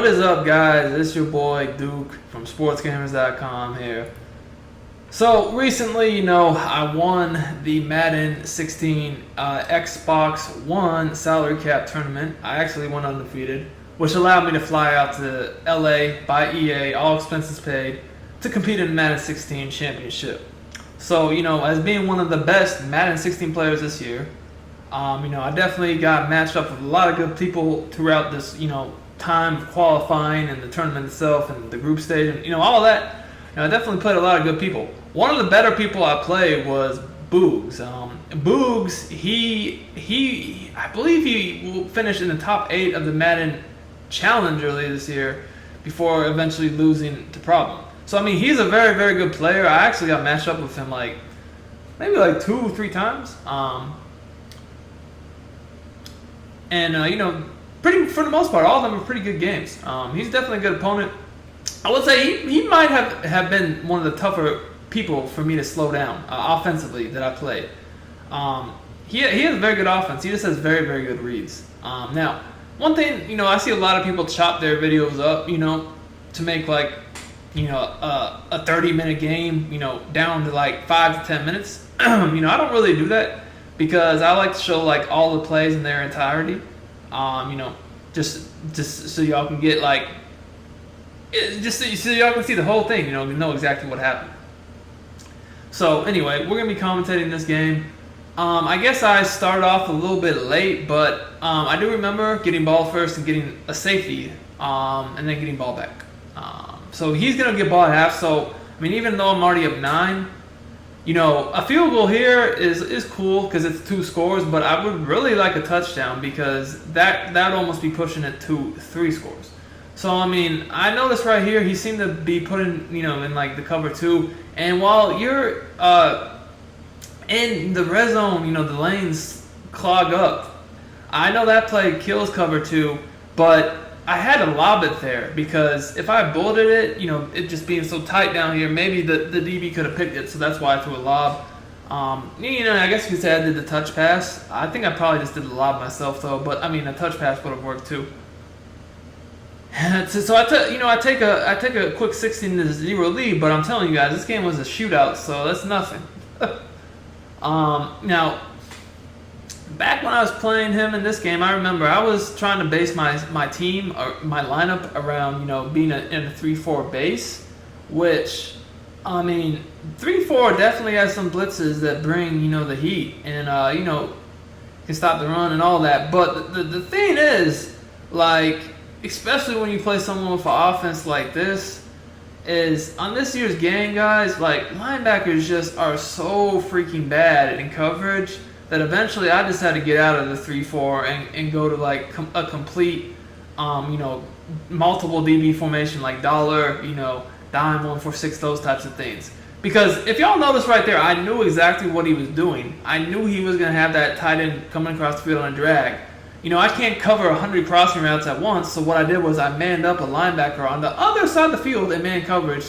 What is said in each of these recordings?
What is up, guys? It's your boy Duke from Sportsgamerz.com here. So recently, I won the Madden 16 Xbox One salary cap tournament. I actually went undefeated, which allowed me to fly out to LA by EA, all expenses paid, to compete in the Madden 16 championship. So, as being one of the best Madden 16 players this year, I definitely got matched up with a lot of good people throughout this, time of qualifying and the tournament itself and the group stage and, all of that. I definitely played a lot of good people. One of the better people I played was Boogz. Boogz, I believe he finished in the top 8 of the Madden Challenge earlier this year before eventually losing to Problem. So, he's a very, very good player. I actually got matched up with him maybe 2 or 3 times. Pretty, for the most part, all of them are pretty good games. He's definitely a good opponent. I would say he might have been one of the tougher people for me to slow down offensively that I played. He has a very good offense. He just has very, very good reads. Now, one thing, I see a lot of people chop their videos up, to make a 30-minute game, down to 5 to 10 minutes. I don't really do that because I like to show all the plays in their entirety. Just so y'all can get so y'all can see the whole thing, know exactly what happened. So anyway, we're gonna be commentating this game. I guess I started off a little bit late, but I do remember getting ball first and getting a safety, and then getting ball back. So he's gonna get ball at half. So even though I'm already up 9, a field goal here is cool because it's 2 scores, but I would really like a touchdown because that'd almost be pushing it to 3 scores. So I noticed right here he seemed to be putting in the cover 2, and while you're in the red zone, the lanes clog up. I know that play kills cover 2, but I had to lob it there because if I bulleted it, it just being so tight down here, maybe the DB could have picked it, so that's why I threw a lob. I guess you could say I did the touch pass. I think I probably just did the lob myself though, but a touch pass would have worked too. So I take a quick 16-0 lead, but I'm telling you guys, this game was a shootout, so that's nothing. Now, back when I was playing him in this game, I remember I was trying to base my team or my lineup around being in a 3-4 base, which 3-4 definitely has some blitzes that bring the heat and can stop the run and all that. But the thing is, especially when you play someone with an offense like this, is on this year's game, guys, linebackers just are so freaking bad in coverage that eventually I just had to get out of the 3-4 and go to a complete, multiple DB formation dollar, dime, 1-4-6, those types of things. Because if y'all notice right there, I knew exactly what he was doing. I knew he was going to have that tight end coming across the field on a drag. I can't cover 100 crossing routes at once, so what I did was I manned up a linebacker on the other side of the field and man coverage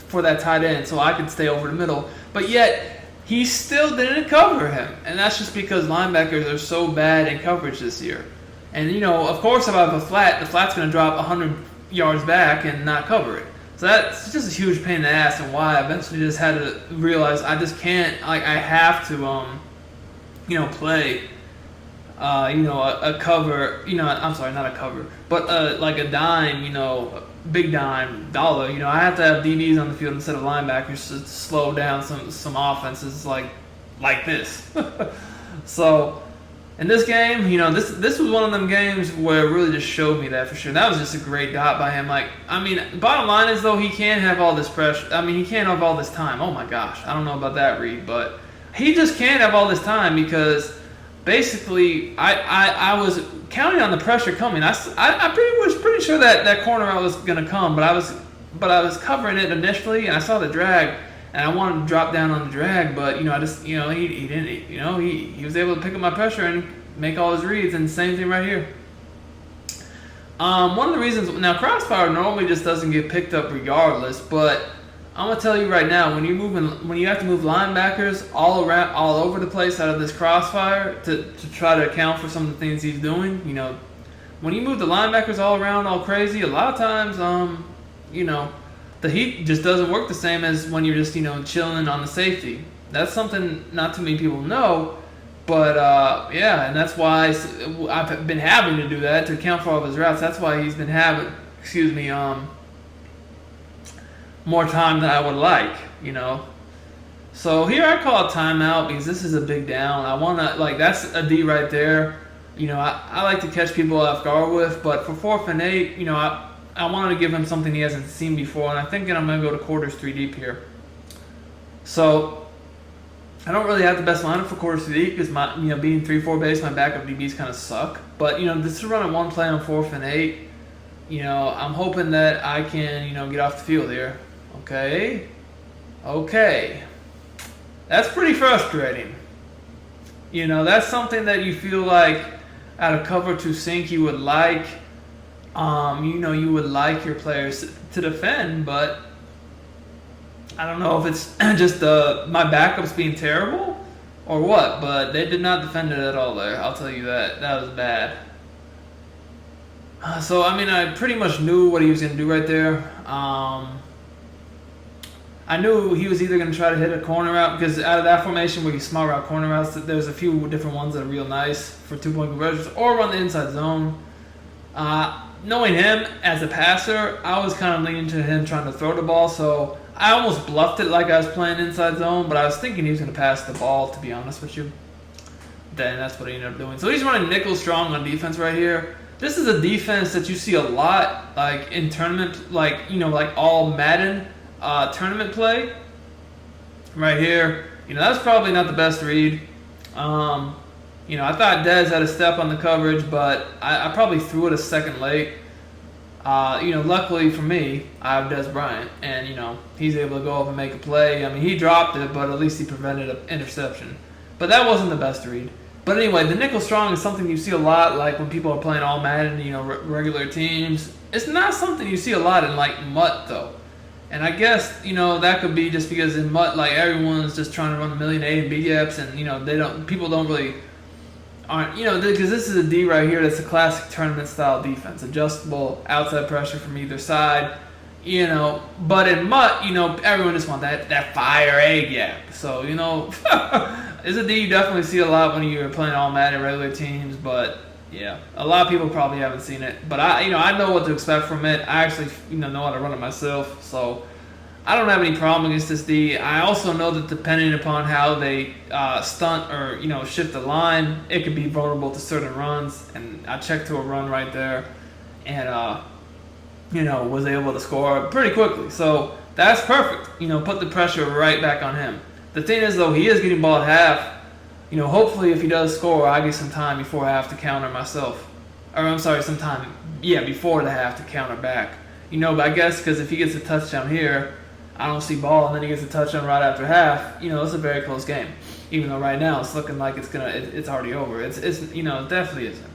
for that tight end so I could stay over the middle. But yet, he still didn't cover him, and that's just because linebackers are so bad in coverage this year. And, of course, if I have a flat, the flat's going to drop 100 yards back and not cover it. So that's just a huge pain in the ass, and why I eventually just had to realize I just can't, I have to, play a cover, I'm sorry, not a cover, but a dime, big dime, dollar. I have to have DBs on the field instead of linebackers to slow down some offenses like this. So in this game, this was one of them games where it really just showed me that for sure. That was just a great dot by him. Bottom line is though, he can't have all this pressure. He can't have all this time. Oh my gosh, I don't know about that read, but he just can't have all this time because basically, I was counting on the pressure coming. I was pretty sure that corner out was gonna come, but I was covering it initially, and I saw the drag, and I wanted to drop down on the drag, but I just he didn't. He was able to pick up my pressure and make all his reads, and same thing right here. One of the reasons now crossfire normally just doesn't get picked up regardless, but I'm gonna tell you right now, when you have to move linebackers all over the place out of this crossfire to try to account for some of the things he's doing, when you move the linebackers all around all crazy, a lot of times, you know, the heat just doesn't work the same as when you're just, you know, chilling on the safety. That's something not too many people know, but yeah, and that's why I've been having to do that to account for all of his routes. That's why he's been having, more time than I would like, you know. So here I call a timeout because this is a big down. I want to, like, that's a D right there. You know, I like to catch people off guard with, but for 4th and 8, you know, I wanted to give him something he hasn't seen before, and I think that I'm going to go to quarters 3 deep here. So I don't really have the best lineup for quarters 3 deep because my, you know, being 3-4 base, my backup DBs kind of suck. But, you know, this is running one play on 4th and 8. You know, I'm hoping that I can, you know, get off the field here. Okay. That's pretty frustrating. You know, that's something that you feel like out of cover 2 sink you would like. You know, you would like your players to defend, but I don't know if it's just my backups being terrible or what, but they did not defend it at all there. I'll tell you that. That was bad. So, I mean, I pretty much knew what he was going to do right there. I knew he was either going to try to hit a corner route, because out of that formation where you small route corner routes, there's a few different ones that are real nice for 2-point conversions, or run the inside zone. Knowing him as a passer, I was kind of leaning to him trying to throw the ball, so I almost bluffed it like I was playing inside zone, but I was thinking he was going to pass the ball, to be honest with you. Then that's what he ended up doing. So he's running nickel strong on defense right here. This is a defense that you see a lot, like in tournament, like, you know, like all Madden tournament play. Right here, you know, that's probably not the best read. You know, I thought Dez had a step on the coverage, but I probably threw it a second late. You know, luckily for me, I have Dez Bryant, and, you know, he's able to go up and make a play. I mean, he dropped it, but at least he prevented an interception. But that wasn't the best read. But anyway, the nickel strong is something you see a lot, like when people are playing all Madden, you know, regular teams. It's not something you see a lot in, like, MUT, though. And I guess, you know, that could be just because in MUT, like, everyone's just trying to run a million A and B gaps, and, you know, people don't really aren't, you know, because this is a D right here that's a classic tournament style defense, adjustable outside pressure from either side, you know. But in MUT, you know, everyone just wants that fire A gap. So, you know, it's a D you definitely see a lot when you're playing all Madden regular teams, but yeah, a lot of people probably haven't seen it. But I know what to expect from it. I actually, you know how to run it myself, so I don't have any problem against this D. I also know that depending upon how they stunt or, you know, shift the line, it could be vulnerable to certain runs. And I checked to a run right there, and you know, was able to score pretty quickly. So that's perfect. You know, put the pressure right back on him. The thing is, though, he is getting ball at half. You know, hopefully if he does score, I get some time before I have to counter myself. Or I'm sorry, some time, yeah, before the half to counter back. You know, but I guess because if he gets a touchdown here, I don't see ball, and then he gets a touchdown right after half, you know, it's a very close game. Even though right now it's looking like it's already over. It's you know, it definitely isn't.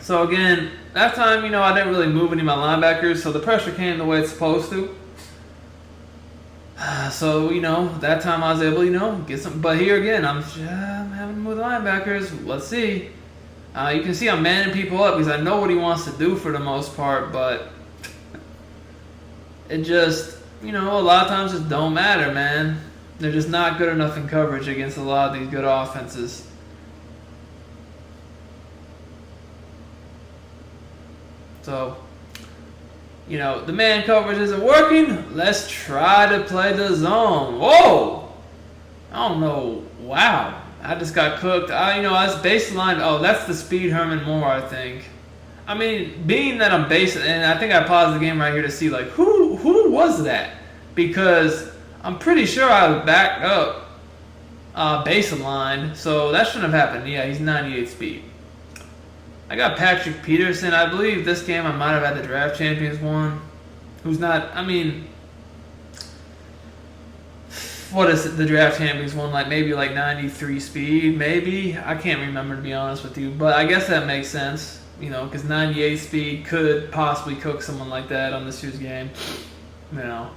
So again, that time, you know, I didn't really move any of my linebackers, so the pressure came the way it's supposed to. So, you know, that time I was able, you know, get some. But here again, I'm having to move the linebackers. Let's see. You can see I'm manning people up because I know what he wants to do for the most part, but it just, you know, a lot of times just don't matter, man. They're just not good enough in coverage against a lot of these good offenses. So, you know, the man coverage isn't working. Let's try to play the zone. Whoa! I don't know. Wow. I just got cooked. You know, that's baseline. Oh, that's the Speed Herman Moore, I think. I mean, being that I'm basic, and I think I paused the game right here to see, like, who was that? Because I'm pretty sure I was backed up baseline, so that shouldn't have happened. Yeah, he's 98 speed. I got Patrick Peterson. I believe this game I might have had the Draft Champions one. Who's not, I mean, what is it, the Draft Champions one? Like maybe like 93 speed, maybe? I can't remember, to be honest with you. But I guess that makes sense, you know, because 98 speed could possibly cook someone like that on this year's game. You know.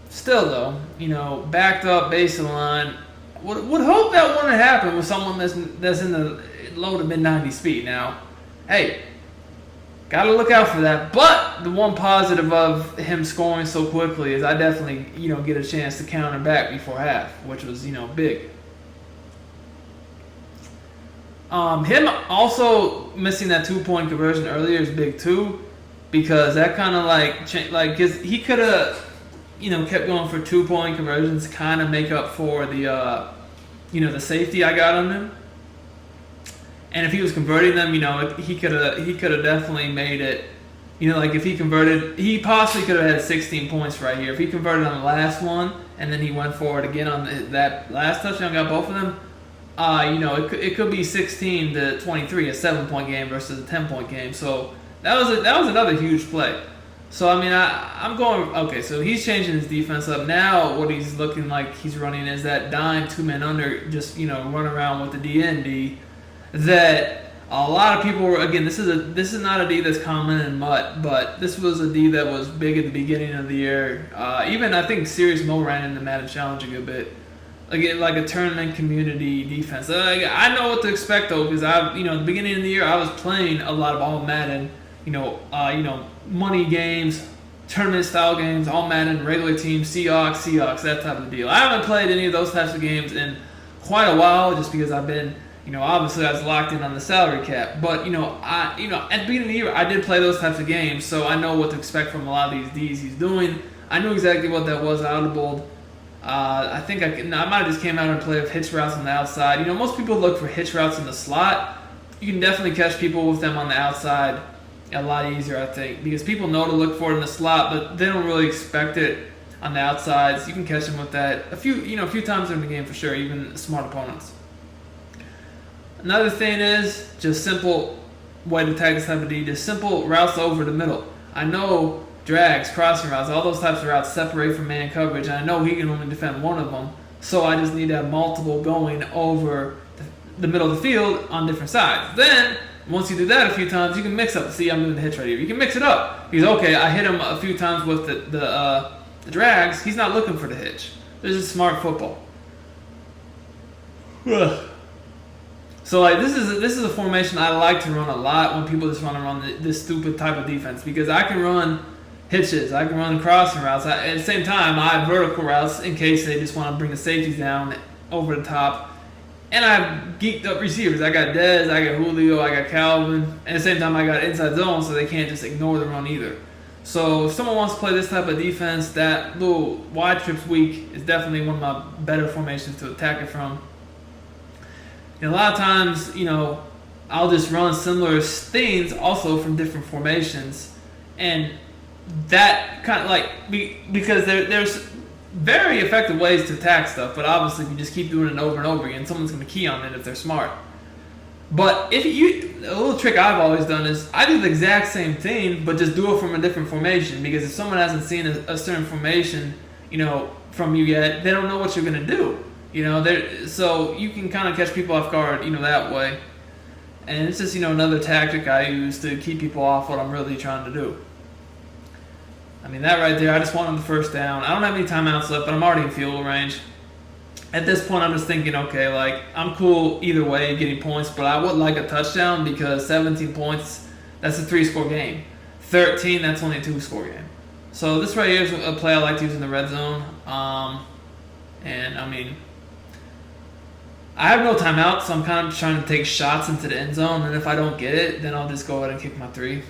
Still, though, you know, backed up baseline. Would hope that wouldn't happen with someone that's in the low to mid 90 speed. Now, hey, gotta look out for that. But the one positive of him scoring so quickly is I definitely, get a chance to counter back before half, which was, big. Him also missing that 2-point conversion earlier is big too, because that kind of because he could have, kept going for 2-point conversions, kind of make up for the, the safety I got on him. And if he was converting them, he could have definitely made it. If he converted, he possibly could have had 16 points right here. If he converted on the last one and then he went for it again on that last touchdown, got both of them. It could be 16 to 23, a 7-point game versus a 10-point game. So that was another huge play. So I'm going okay. So he's changing his defense up now. What he's looking like he's running is that dime 2-man under, just run around with the DND. That a lot of people were, again, this is not a D that's common in MUT, but this was a D that was big at the beginning of the year. Even I think Serious Mo ran into Madden Challenge a good bit. Again, like a tournament community defense. I know what to expect though, because at the beginning of the year I was playing a lot of all Madden, money games, tournament style games, all Madden, regular teams, Seahawks, that type of deal. I haven't played any of those types of games in quite a while, just because I've been, obviously I was locked in on the salary cap. But, at the beginning of the year, I did play those types of games, so I know what to expect from a lot of these Ds he's doing. I knew exactly what that was audible. I think I might have just came out and played with hitch routes on the outside. Most people look for hitch routes in the slot. You can definitely catch people with them on the outside a lot easier, I think, because people know to look for it in the slot, but they don't really expect it on the outsides. You can catch them with that a few times in the game for sure, even smart opponents. Another thing is just simple way to attack this type of D, just simple routes over the middle. I know drags, crossing routes, all those types of routes separate from man coverage, and I know he can only defend one of them, so I just need to have multiple going over the middle of the field on different sides. Then, once you do that a few times, you can mix up. See, I'm doing the hitch right here. You can mix it up. Because, okay, I hit him a few times with the drags. He's not looking for the hitch. This is smart football. So this is a formation I like to run a lot when people just want to run this stupid type of defense, because I can run hitches, I can run crossing routes. At the same time, I have vertical routes in case they just want to bring the safeties down over the top. And I have geeked up receivers. I got Dez, I got Julio, I got Calvin. And at the same time, I got inside zone, so they can't just ignore the run either. So if someone wants to play this type of defense, that little wide trips weak is definitely one of my better formations to attack it from. And a lot of times, I'll just run similar things also from different formations. And that kind of because there's very effective ways to attack stuff, but obviously if you just keep doing it over and over again, someone's going to key on it if they're smart. But a little trick I've always done is I do the exact same thing, but just do it from a different formation, because if someone hasn't seen a certain formation, from you yet, they don't know what you're going to do. So you can kind of catch people off guard, that way. And it's just, another tactic I use to keep people off what I'm really trying to do. That right there, I just wanted the first down. I don't have any timeouts left, but I'm already in field goal range. At this point, I'm just thinking, okay, I'm cool either way getting points, but I would like a touchdown, because 17 points, that's a 3-score game. 13, that's only a 2-score game. So this right here is a play I like to use in the red zone. I have no timeout, so I'm kind of trying to take shots into the end zone, and if I don't get it, then I'll just go ahead and kick my 3.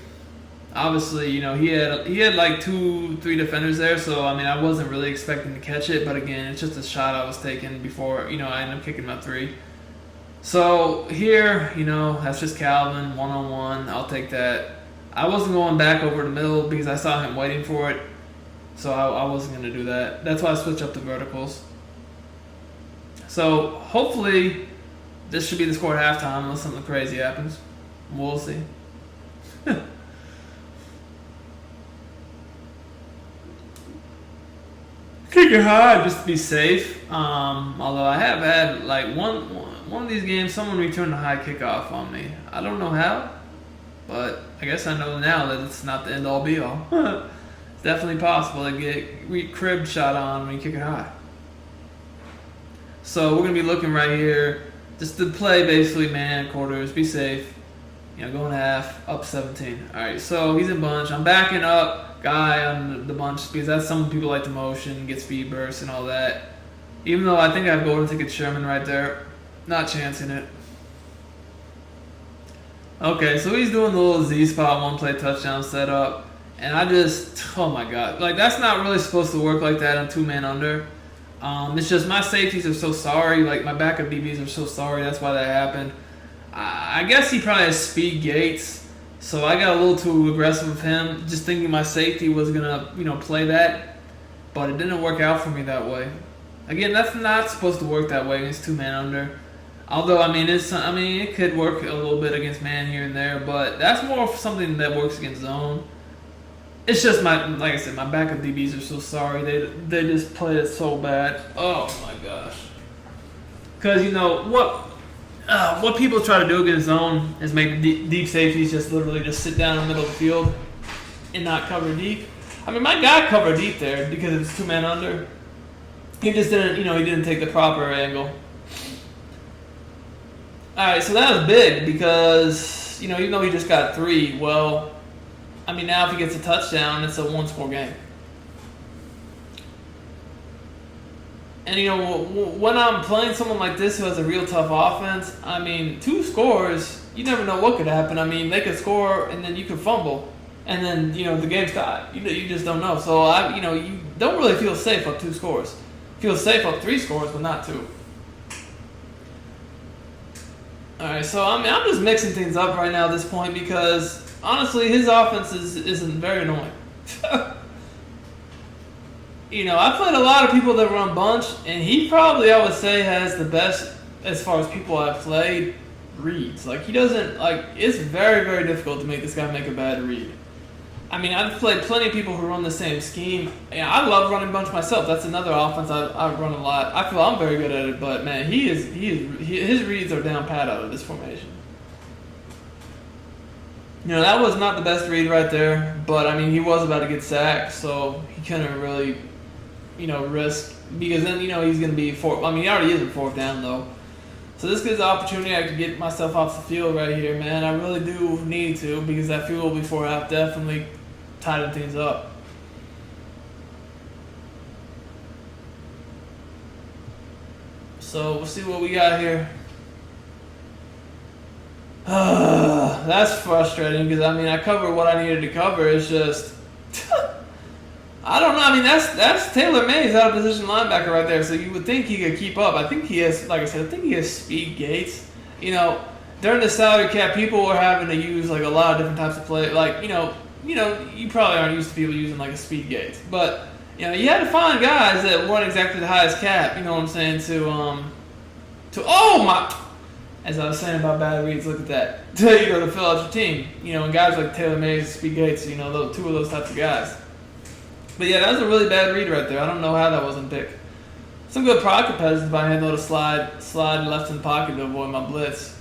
Obviously, he had like 2-3 defenders there, so I wasn't really expecting to catch it, but again, it's just a shot I was taking before, I ended up kicking my 3. So here, that's just Calvin, one-on-one, I'll take that. I wasn't going back over the middle because I saw him waiting for it, so I wasn't going to do that. That's why I switched up to verticals. So hopefully this should be the score at halftime unless something crazy happens. We'll see. Kick it high just to be safe. Although I have had one of these games, someone returned a high kickoff on me. I don't know how, but I guess I know now that it's not the end all be all. It's definitely possible to get crib shot on when you kick it high. So we're gonna be looking right here, just to play basically man quarters, be safe. Going half, up 17. All right, so he's in bunch. I'm backing up guy on the bunch because that's some people like the motion, get speed burst and all that. Even though I think I have golden ticket Sherman right there, not chancing it. Okay, so he's doing the little Z spot one play touchdown setup, and I just, oh my god, like that's not really supposed to work like that on 2-man under. It's just my safeties are so sorry, like my backup DBs are so sorry. That's why that happened. I guess he probably has speed gates, so I got a little too aggressive with him, just thinking my safety was gonna, play that, but it didn't work out for me that way. Again, that's not supposed to work that way against 2-man under. Although it could work a little bit against man here and there, but that's more of something that works against zone. It's just like I said, my backup DBs are so sorry. They just played it so bad. Oh my gosh. Because what people try to do against zone is make deep safeties just literally just sit down in the middle of the field and not cover deep. I mean, my guy covered deep there because it's 2-man under. He just didn't, he didn't take the proper angle. All right, so that was big because, even though he just got 3, well, now if he gets a touchdown, it's a 1-score game. And, when I'm playing someone like this who has a real tough offense, 2 scores, you never know what could happen. They could score and then you could fumble. And then, the game's tied. You just don't know. So, you don't really feel safe up 2 scores. Feel safe up 3 scores, but not 2. All right, so I'm just mixing things up right now at this point because honestly, his offense isn't very annoying. I played a lot of people that run bunch, and he probably, I would say, has the best as far as people I've played reads. Like he doesn't it's very, very difficult to make this guy make a bad read. I've played plenty of people who run the same scheme. I love running bunch myself. That's another offense I run a lot. I feel I'm very good at it, but man, his reads are down pat out of this formation. That was not the best read right there, but he was about to get sacked, so he couldn't really, risk because then he's going to be he already is in 4th down though. So this gives the opportunity I could get myself off the field right here, man. I really do need to because that field goal before half definitely tightened things up. So we'll see what we got here. That's frustrating because I covered what I needed to cover. It's just I don't know. That's Taylor Mays out of position linebacker right there. So you would think he could keep up. I think he has, like I said, I think he has speed gates. During the salary cap, people were having to use a lot of different types of play. You probably aren't used to people using a speed gate, but you had to find guys that weren't exactly the highest cap. You know what I'm saying? As I was saying about bad reads, look at that. To fill out your team. And guys like Taylor Mays, speed gates. 2 of those types of guys. But yeah, that was a really bad read right there. I don't know how that wasn't picked. Some good pocket passes by him though to slide left in the pocket to avoid my blitz.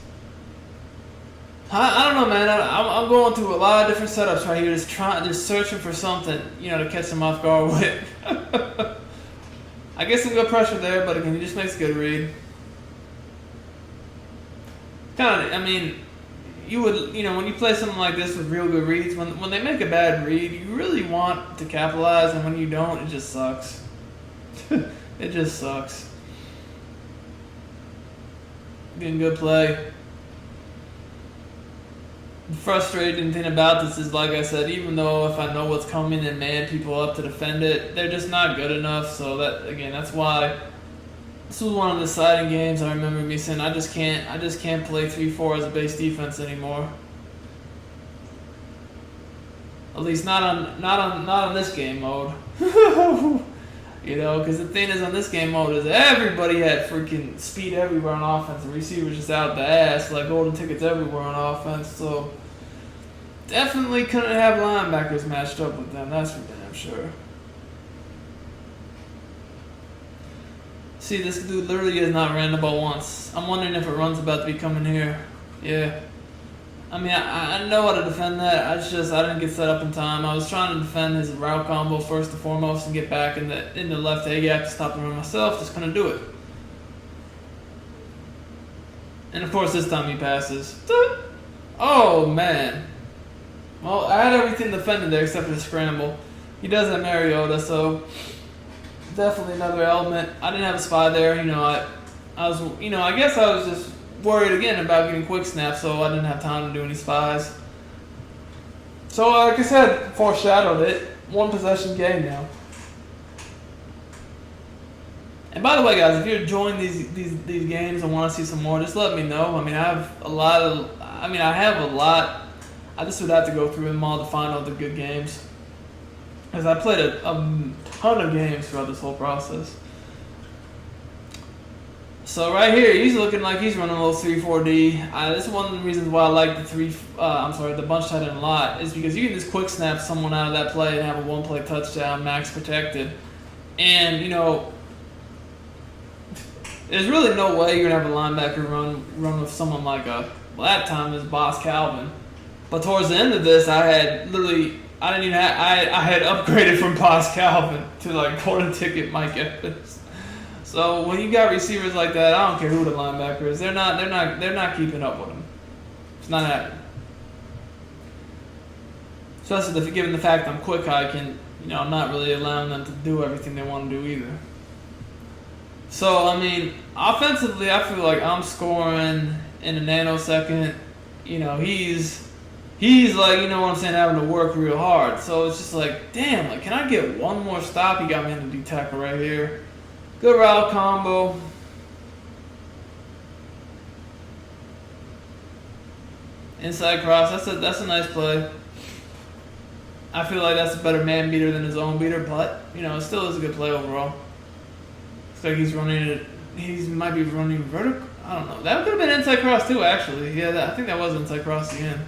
I don't know, man. I'm going through a lot of different setups right here, just searching for something, to catch them off guard with. I get some good pressure there, but again, he just makes a good read. You would, when you play something like this with real good reads, when they make a bad read, you really want to capitalize, and when you don't, it just sucks. It just sucks. Getting good play. The frustrating thing about this is, like I said, even though if I know what's coming and man people up to defend it, they're just not good enough. So that's why this was one of the deciding games. I remember me saying I just can't play 3-4 as a base defense anymore. At least not on this game mode. Because the thing is on this game mode is everybody had freaking speed everywhere on offense. The receivers just out the ass, golden tickets everywhere on offense. So definitely couldn't have linebackers matched up with them. That's for damn sure. See, this dude literally has not ran the ball once. I'm wondering if a run's about to be coming here. Yeah. I know how to defend that. I didn't get set up in time. I was trying to defend his route combo first and foremost and get back in the left A gap to stop the run myself. Just couldn't do it. And of course, this time he passes. Oh, man. Well, I had everything defended there except for the scramble. He does have Mariota, so definitely another element. I didn't have a spy there. I was, I guess I was just worried again about getting quick snaps, so I didn't have time to do any spies. So, like I said, foreshadowed it. One possession game now. And by the way, guys, if you're enjoying these games and want to see some more, just let me know. I have a lot. I just would have to go through them all to find all the good games. Because I played a ton of games throughout this whole process. So right here, he's looking like he's running a little 3-4-D. This is one of the reasons why I like the bunch tight end a lot, is because you can just quick snap someone out of that play and have a one-play touchdown, max protected. And, there's really no way you're going to have a linebacker run with someone like that time is Boss Calvin. But towards the end of this, I had upgraded from Boss Calvin to like golden ticket Mike Evans. So when you got receivers like that, I don't care who the linebacker is. They're not keeping up with him. It's not happening. Especially given the fact I'm quick, I can, I'm not really allowing them to do everything they want to do either. So offensively, I feel like I'm scoring in a nanosecond. He's like, having to work real hard. So it's just like, damn, can I get one more stop? He got me in the D tackle right here. Good route combo. Inside cross. That's a nice play. I feel like that's a better man beater than his own beater, but it still is a good play overall. Looks like he's running it. He might be running vertical. I don't know. That could have been inside cross too, actually. Yeah, I think that was inside cross again.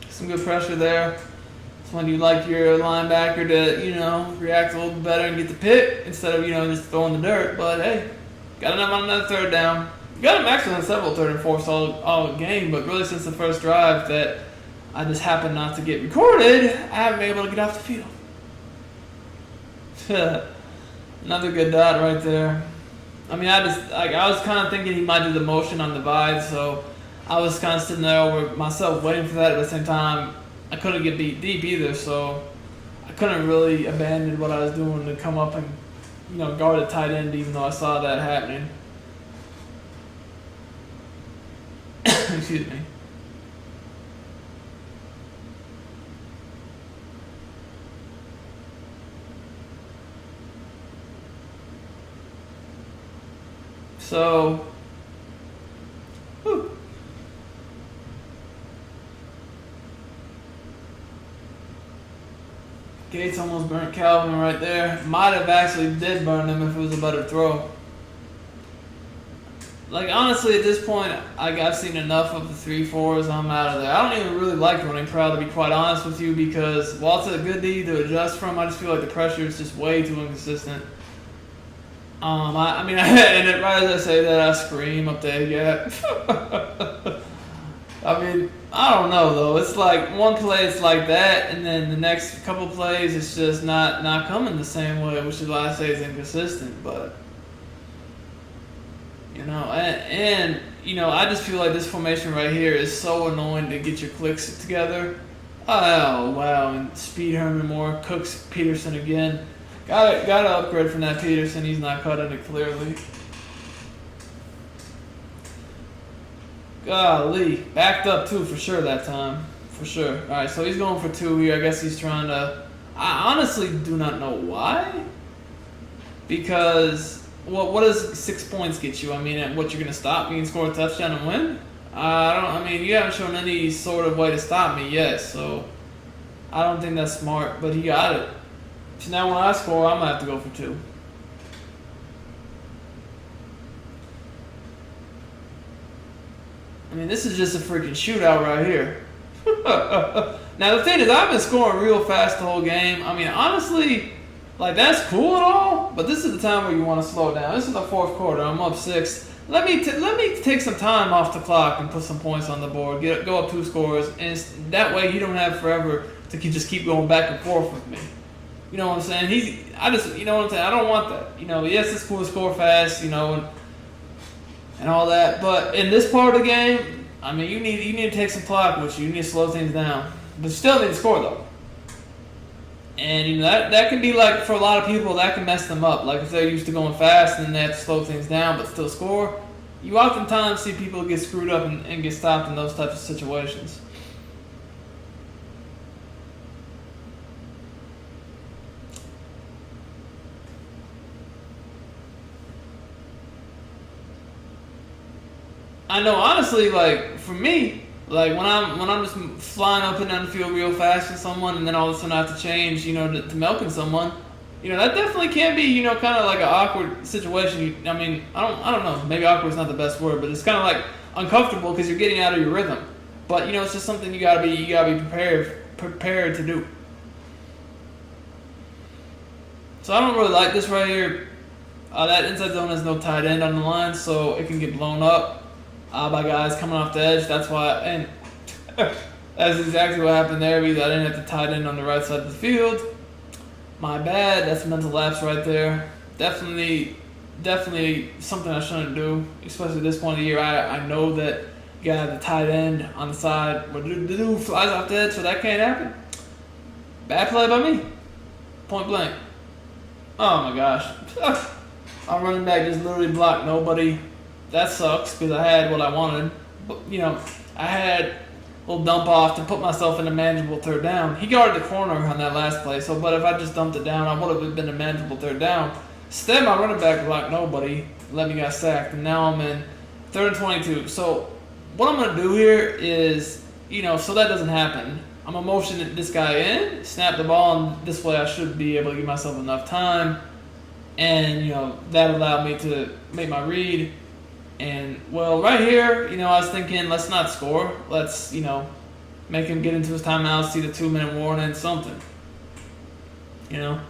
Some good pressure there. It's when you like your linebacker to, react a little bit better and get the pick instead of, just throwing the dirt. But hey, got him on another third down. Got him actually on several third and fourths all game, but really since the first drive that I just happened not to get recorded, I haven't been able to get off the field. Another good dot right there. I was kind of thinking he might do the motion on the divide, so I was kind of sitting there over myself waiting for that. At the same time, I couldn't get beat deep either, so I couldn't really abandon what I was doing to come up and, guard a tight end, even though I saw that happening. Excuse me. So, whew. Gates almost burnt Calvin right there. Might have actually did burn him if it was a better throw. Honestly, at this point, I've seen enough of the 3-4s. I'm out of there. I don't even really like running proud, to be quite honest with you, because while it's a good D to adjust from, I just feel like the pressure is just way too inconsistent. And right as I say that, I scream up the gap. I don't know though. It's like one play it's like that, and then the next couple plays it's just not coming the same way, which is why I say it's inconsistent. But I just feel like this formation right here is so annoying to get your clicks together. Oh wow, and Speed Herman more, Cooks Peterson again. Got to upgrade from that Peterson. He's not cutting it clearly. Golly, backed up too for sure that time, for sure. All right, so he's going for 2 here. I guess he's trying to. I honestly do not know why. Because what does 6 points get you? What you're gonna stop? You can score a touchdown and win. You haven't shown any sort of way to stop me yet, so I don't think that's smart. But he got it. So now when I score, I'm gonna have to go for 2. This is just a freaking shootout right here. Now the thing is, I've been scoring real fast the whole game. Honestly, that's cool and all, but this is the time where you want to slow down. This is the fourth quarter. I'm up 6. Let me take some time off the clock and put some points on the board. Go up 2 scores, and that way you don't have forever to just keep going back and forth with me. You know what I'm saying? You know what I'm saying? I don't want that. You know, yes, it's cool to score fast, you know, and all that. But in this part of the game, I mean, you need to take some clock with you. You need to slow things down. But you still need to score, though. And, you know, that can be like, for a lot of people, that can mess them up. Like, if they're used to going fast and they have to slow things down but still score, you oftentimes see people get screwed up and get stopped in those types of situations. I know, honestly, like, for me, like, when I'm just flying up and down the field real fast with someone, and then all of a sudden I have to change, you know, to milking someone, you know, that definitely can be, you know, kind of like an awkward situation. I mean, I don't know, maybe awkward is not the best word, but it's kind of like uncomfortable because you're getting out of your rhythm. But, you know, it's just something you gotta be prepared to do. So I don't really like this right here. That inside zone has no tight end on the line, so it can get blown up by guys coming off the edge. That's why, and that's exactly what happened there, because I didn't have the tight end on the right side of the field. My bad. That's a mental lapse right there. Definitely something I shouldn't do, especially at this point of the year. I know that you gotta have the tight end on the side, but the dude flies off the edge, so that can't happen. Bad play by me. Point blank. Oh my gosh. Our running back just literally blocked nobody. That sucks because I had what I wanted. But, you know, I had a little dump off to put myself in a manageable third down. He guarded the corner on that last play, so but if I just dumped it down, I would have been a manageable third down. Instead, my running back blocked nobody, let me get sacked, and now I'm in 3rd and 22. So what I'm going to do here is, you know, so that doesn't happen, I'm going to motion this guy in, snap the ball, and this way I should be able to give myself enough time. And, you know, that allowed me to make my read. And, well, right here, you know, I was thinking, let's not score. Let's, you know, make him get into his timeout, see the 2-minute warning, something. You know?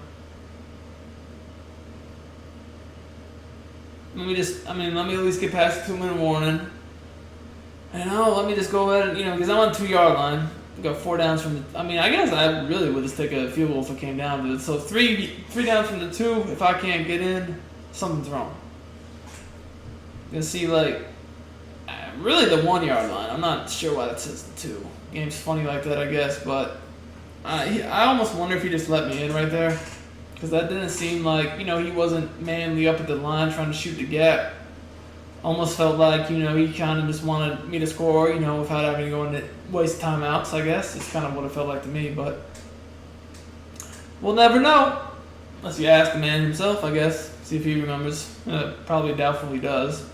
Let me at least get past the 2-minute warning. And, let me just go ahead and, you know, because I'm on the 2-yard line. We got 4 downs from the, I guess I really would just take a field goal if it came down to it. So 3 downs from the 2, if I can't get in, something's wrong. You see, like, really the 1-yard line. I'm not sure why that says the 2. Game's funny like that, I guess, but I almost wonder if he just let me in right there, because that didn't seem like, you know, he wasn't manly up at the line trying to shoot the gap. Almost felt like, you know, he kind of just wanted me to score, you know, without having to go into waste timeouts, I guess. It's kind of what it felt like to me, but we'll never know. Unless you ask the man himself, I guess. See if he remembers. Probably doubtful he does.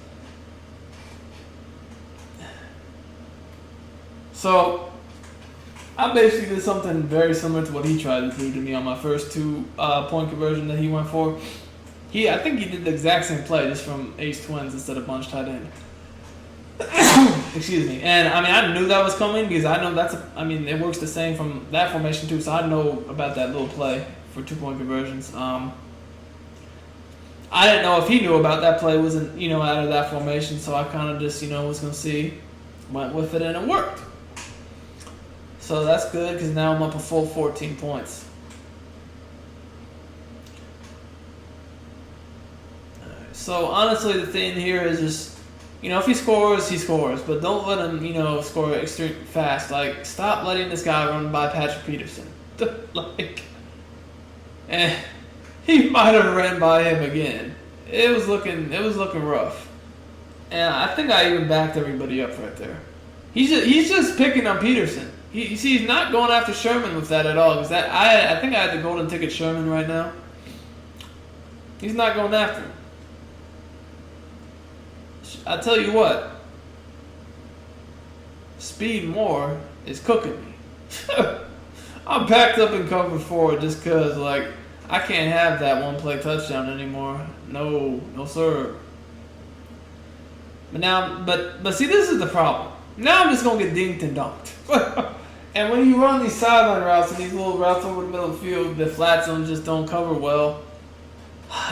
So, I basically did something very similar to what he tried to do to me on my first 2-point conversion that he went for. I think he did the exact same play, just from ace twins instead of bunch tight end. Excuse me. And, I knew that was coming because I know it works the same from that formation too, so I know about that little play for 2-point conversions. I didn't know if he knew about that play wasn't, you know, out of that formation, so I kind of just, you know, was going to see, went with it, and it worked. So that's good because now I'm up a full 14 points. So honestly, the thing here is just, you know, if he scores, but don't let him, you know, score extreme fast. Like, stop letting this guy run by Patrick Peterson. He might have ran by him again. It was looking rough. And I think I even backed everybody up right there. He's just picking on Peterson. He's not going after Sherman with that at all. Because I think I had the golden ticket Sherman right now. He's not going after him. I tell you what, Speed Moore is cooking me. I'm packed up in cover 4 just because, like, I can't have that one-play touchdown anymore. No sir. But see, this is the problem. Now I'm just gonna get dinked and dunked. And when you run these sideline routes and these little routes over the middle of the field, the flat zones just don't cover well.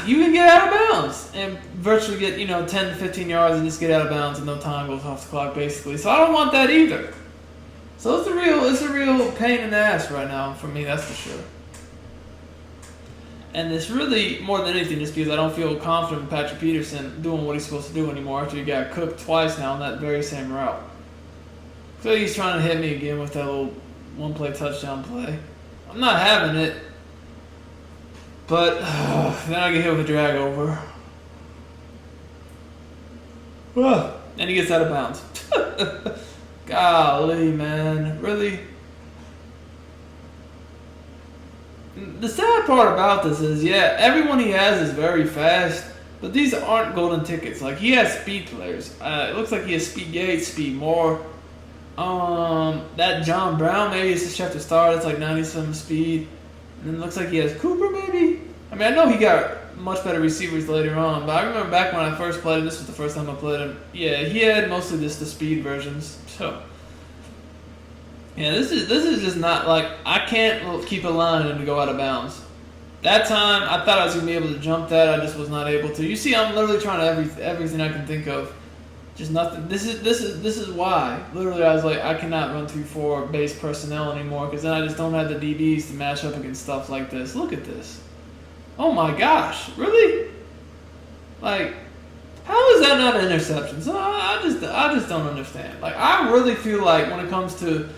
You can get out of bounds and virtually get, you know, 10 to 15 yards and just get out of bounds and no time goes off the clock, basically. So I don't want that either. So it's a real pain in the ass right now for me, that's for sure. And it's really, more than anything, just because I don't feel confident in Patrick Peterson doing what he's supposed to do anymore after he got cooked twice now on that very same route. So he's trying to hit me again with that little one-play touchdown play. I'm not having it. But then I get hit with a drag over. And he gets out of bounds. Golly, man. Really? The sad part about this is, yeah, everyone he has is very fast, but these aren't golden tickets. Like, he has speed players. It looks like he has Speed Gates, Speed Moore. That John Brown, maybe it's a chef to start. It's like 97 speed. And then it looks like he has Cooper, maybe. I mean, I know he got much better receivers later on, but I remember back when I first played him, this was the first time I played him, yeah, he had mostly just the speed versions. So, yeah, this is just not, like, I can't keep allowing him to go out of bounds. That time, I thought I was going to be able to jump that, I just was not able to. You see, I'm literally trying everything I can think of. Just nothing. This is why. Literally, I was like, I cannot run 3-4 base personnel anymore, because then I just don't have the DBs to match up against stuff like this. Look at this. Oh my gosh, really? Like, how is that not an interception? So I just don't understand. Like, I really feel like when it comes to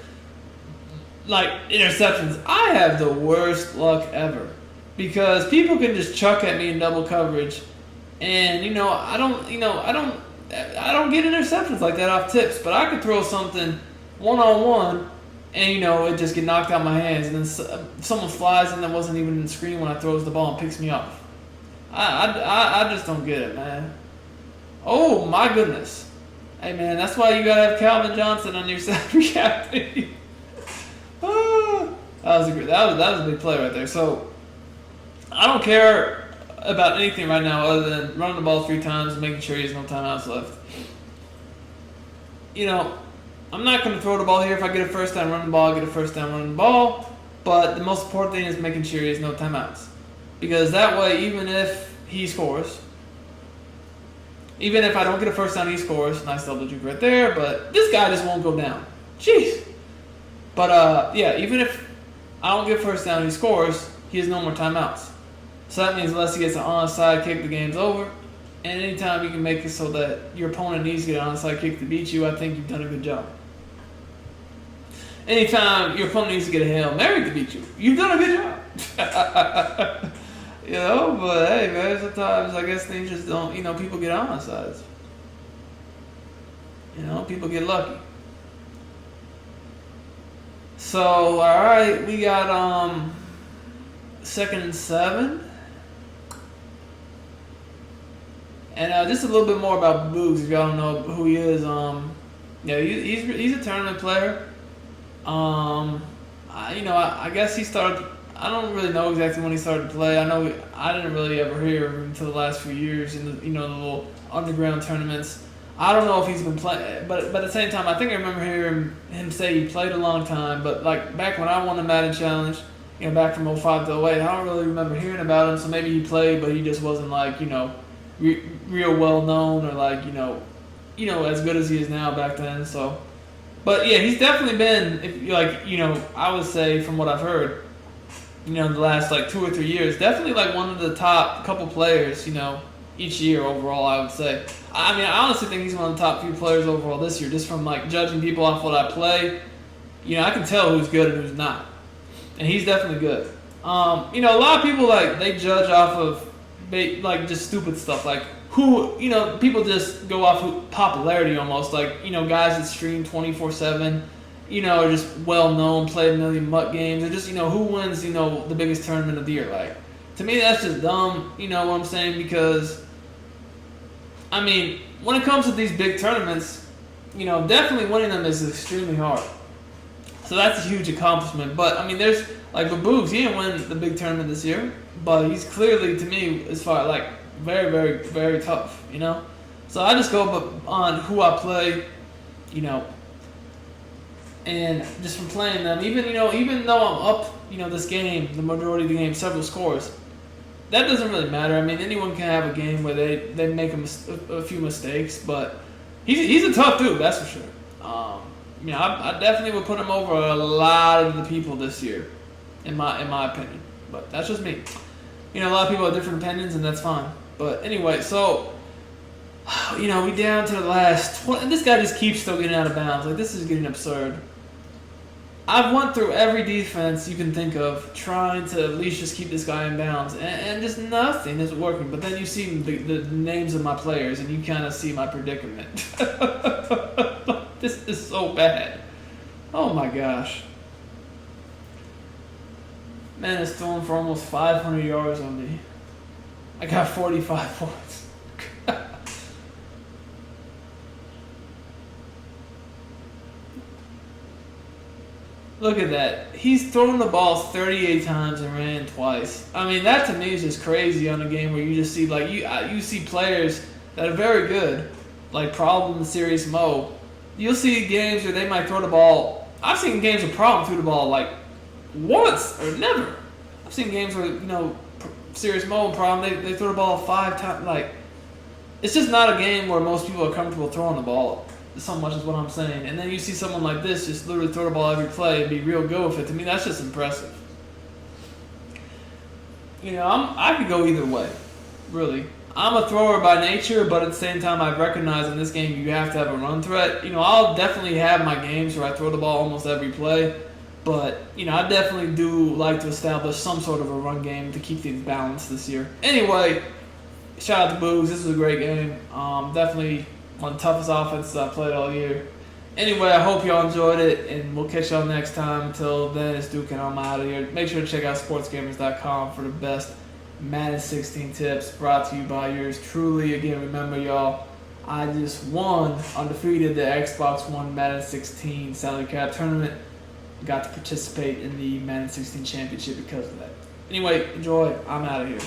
like interceptions, I have the worst luck ever, because people can just chuck at me in double coverage, and I don't get interceptions like that off tips, but I could throw something one-on-one and it just get knocked out of my hands, and then someone flies and that wasn't even in the screen when I throws the ball and picks me off. I just don't get it, man. Oh my goodness. Hey man, that's why you gotta have Calvin Johnson on your salary cap. That was a big play right there. So I don't care about anything right now other than running the ball 3 times and making sure he has no timeouts left. I'm not going to throw the ball here. If I get a first down running the ball, I get a first down running the ball. But the most important thing is making sure he has no timeouts. Because that way, even if he scores, even if I don't get a first down, he scores. Nice double juke right there. But this guy just won't go down. Jeez. But, yeah, even if I don't get first down and he scores, he has no more timeouts. So that means unless he gets an onside kick, the game's over. And anytime you can make it so that your opponent needs to get an onside kick to beat you, I think you've done a good job. Anytime your opponent needs to get a Hail Mary to beat you, you've done a good job. But hey, man, sometimes I guess things just don't, people get onsides. People get lucky. So, alright, we got 2nd and 7. And just a little bit more about Boogz, if y'all don't know who he is. He's a tournament player. I guess he started. I don't really know exactly when he started to play. I know I didn't really ever hear him until the last few years in the the little underground tournaments. I don't know if he's been playing, but at the same time, I think I remember hearing him say he played a long time. But like back when I won the Madden Challenge, back from 05 to 08, I don't really remember hearing about him. So maybe he played, but he just wasn't like real well known or like as good as he is now back then. So, but yeah, he's definitely been I would say from what I've heard, the last like 2 or 3 years, definitely like one of the top couple players each year overall. I would say. I mean, I honestly think he's one of the top few players overall this year, just from like judging people off what I play. I can tell who's good and who's not, and he's definitely good. A lot of people they judge off of just stupid stuff, like who, people just go off of popularity almost, like, guys that stream 24/7, are just well known, play a million MUT games, or just, who wins, the biggest tournament of the year. Like, to me, that's just dumb, what I'm saying, because, I mean, when it comes to these big tournaments, definitely winning them is extremely hard. So that's a huge accomplishment. But, I mean, there's, like, with Boogz, he didn't win the big tournament this year, but he's clearly, to me, as far, like, very, very, very tough, So I just go on who I play, and just from playing them, even though I'm up, this game, the majority of the game, several scores, that doesn't really matter. I mean, anyone can have a game where they make a few mistakes, but he's a tough dude, that's for sure. You know, I definitely would put him over a lot of the people this year, in my opinion. But that's just me. You know, a lot of people have different opinions, and that's fine. But anyway, so, you know, we down to the last 20, and this guy just keeps still getting out of bounds. Like, this is getting absurd. I've went through every defense you can think of, trying to at least just keep this guy in bounds, and just nothing is working. But then you see the names of my players, and you kind of see my predicament. This is so bad. Oh my gosh. Man is throwing for almost 500 yards on me. I got 45 points. Look at that. He's thrown the ball 38 times and ran twice. I mean, that to me is just crazy on a game where you just see, like, you see players that are very good, like Problem and Serious Mo. You'll see games where they might throw the ball. I've seen games where Problem threw the ball, like, once or never. I've seen games where, you know, Serious Mo and Problem, they throw the ball 5 times. Like, it's just not a game where most people are comfortable throwing the ball so much is what I'm saying. And then you see someone like this just literally throw the ball every play and be real good with it. To me, that's just impressive. You know, I could go either way, really. I'm a thrower by nature, but at the same time, I recognize in this game you have to have a run threat. You know, I'll definitely have my games where I throw the ball almost every play, but, you know, I definitely do like to establish some sort of a run game to keep things balanced this year. Anyway, shout out to Boogz. This was a great game. Definitely one of the toughest offenses I've played all year. Anyway, I hope y'all enjoyed it, and we'll catch y'all next time. Until then, it's Duke, and I'm out of here. Make sure to check out Sportsgamerz.com for the best Madden 16 tips, brought to you by yours truly. Again, remember, y'all, I just won undefeated the Xbox One Madden 16 salary cap tournament. Got to participate in the Madden 16 championship because of that. Anyway, enjoy. I'm out of here.